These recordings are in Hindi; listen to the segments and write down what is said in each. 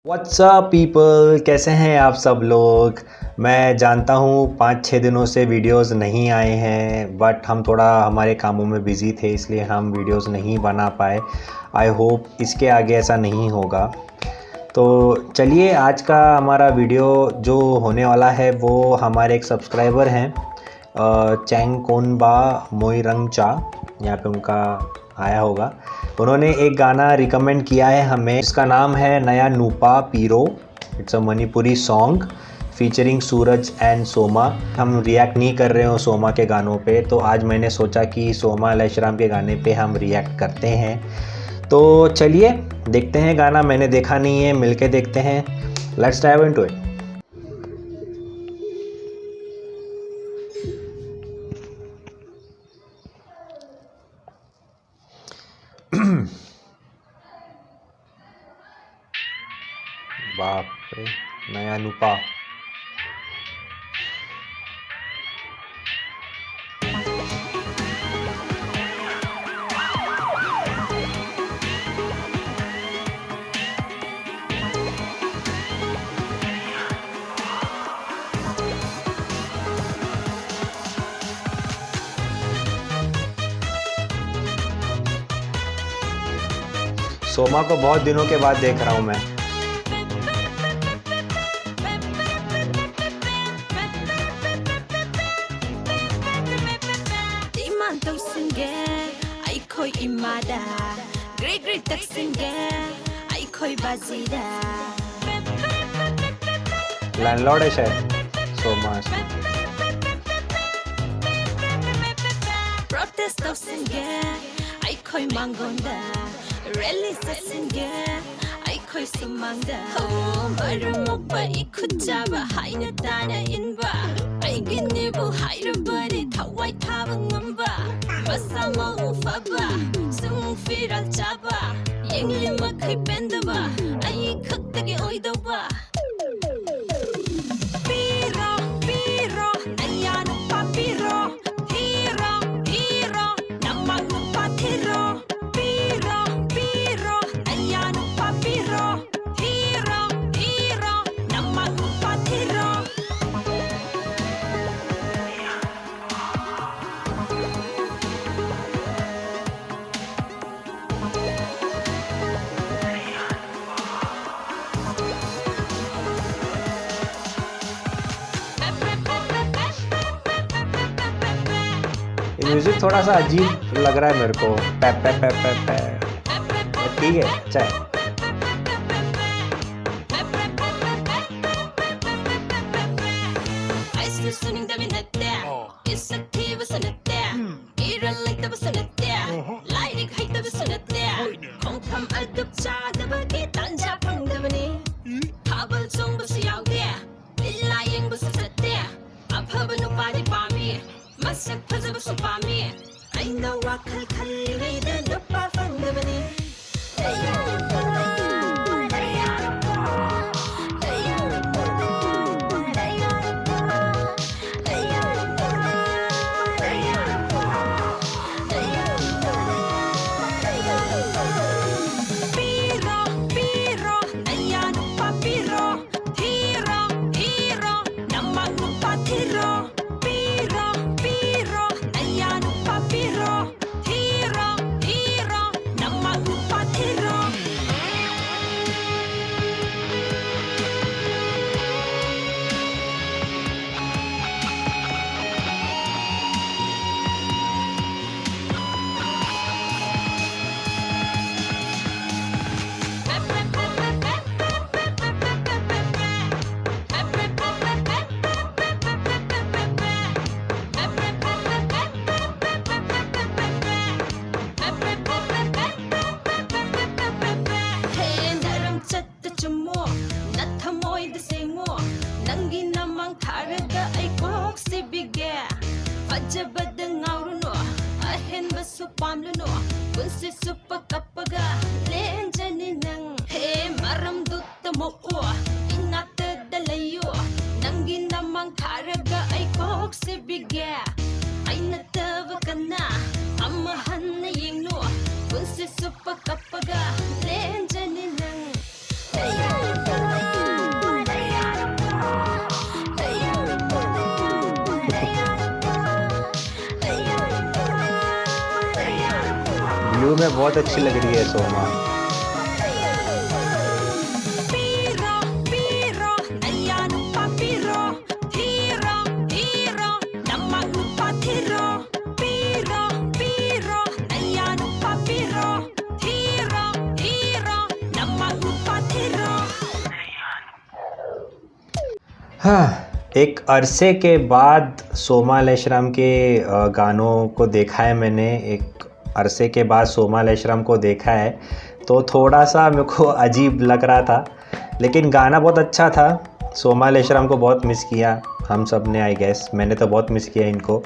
व्हाट्सअप पीपल, कैसे हैं आप सब लोग। मैं जानता हूँ 5-6 दिनों से वीडियोस नहीं आए हैं, बट हम थोड़ा हमारे कामों में बिज़ी थे, इसलिए हम वीडियोस नहीं बना पाए। आई होप इसके आगे ऐसा नहीं होगा। तो चलिए, आज का हमारा वीडियो जो होने वाला है वो हमारे एक सब्सक्राइबर हैं चैंगकोनबा मोइरंगचा, यहाँ पे उनका आया होगा। उन्होंने एक गाना रिकमेंड किया है हमें, जिसका नाम है Naya Nupa Piro. It's a Manipuri song featuring Suraj and Soma. हम रिएक्ट नहीं कर रहे हो सोमा के गानों पे, तो आज मैंने सोचा कि सोमा लैशराम के गाने पे हम रिएक्ट करते हैं। तो चलिए देखते हैं गाना। मैंने देखा नहीं है, मिलके देखते हैं। Let's dive into it. बाप रे, नया नूपा। सोमा को बहुत दिनों के बाद देख रहा हूँ मैं। लैंडलॉर्ड है शायद सोमा। म्यूजिक थोड़ा सा अजीब लग रहा है मेरे को। पे पे पे पे पे ठीक है, अच्छा है। Super kappaga, lenja ni nang. Blue में बहुत अच्छी लग रही है सोमा। हाँ, एक अरसे के बाद सोमा लेशराम के गानों को देखा है मैंने। एक अरसे के बाद सोमा लेशराम को देखा है तो थोड़ा सा मेरे को अजीब लग रहा था, लेकिन गाना बहुत अच्छा था। सोमा लेशराम को बहुत मिस किया हम सब ने, आई गेस मैंने तो बहुत मिस किया इनको।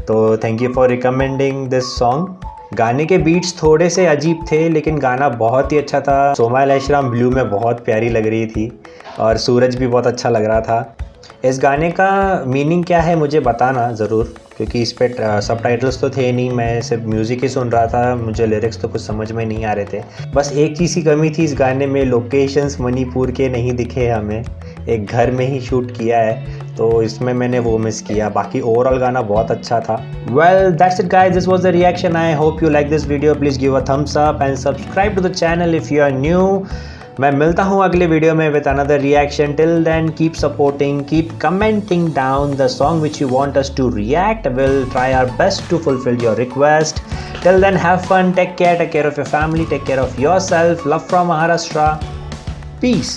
तो thank you for recommending this song. गाने के बीट्स थोड़े से अजीब थे लेकिन गाना बहुत ही अच्छा था। सोमा लेशराम ब्लू में बहुत प्यारी लग रही थी और सूरज भी बहुत अच्छा लग रहा था। इस गाने का मीनिंग क्या है मुझे बताना ज़रूर, क्योंकि इस पर सबटाइटल्स तो थे नहीं, मैं सिर्फ म्यूज़िक ही सुन रहा था, मुझे लिरिक्स तो कुछ समझ में नहीं आ रहे थे। बस एक चीज़ की कमी थी इस गाने में, लोकेशंस मणिपुर के नहीं दिखे हमें, एक घर में ही शूट किया है, तो इसमें मैंने वो मिस किया। बाकी ओवरऑल गाना बहुत अच्छा था। Well that's it guys, this was the reaction. I hope you like this video. Please give a thumbs up and subscribe to the channel if you are new. मैं मिलता हूँ अगले वीडियो में with another reaction. Till then keep supporting, keep commenting down the song which you want us to react. Will try our best to fulfil your request. Till then, have fun, take care of your family, take care of yourself. Love from Maharashtra. Peace.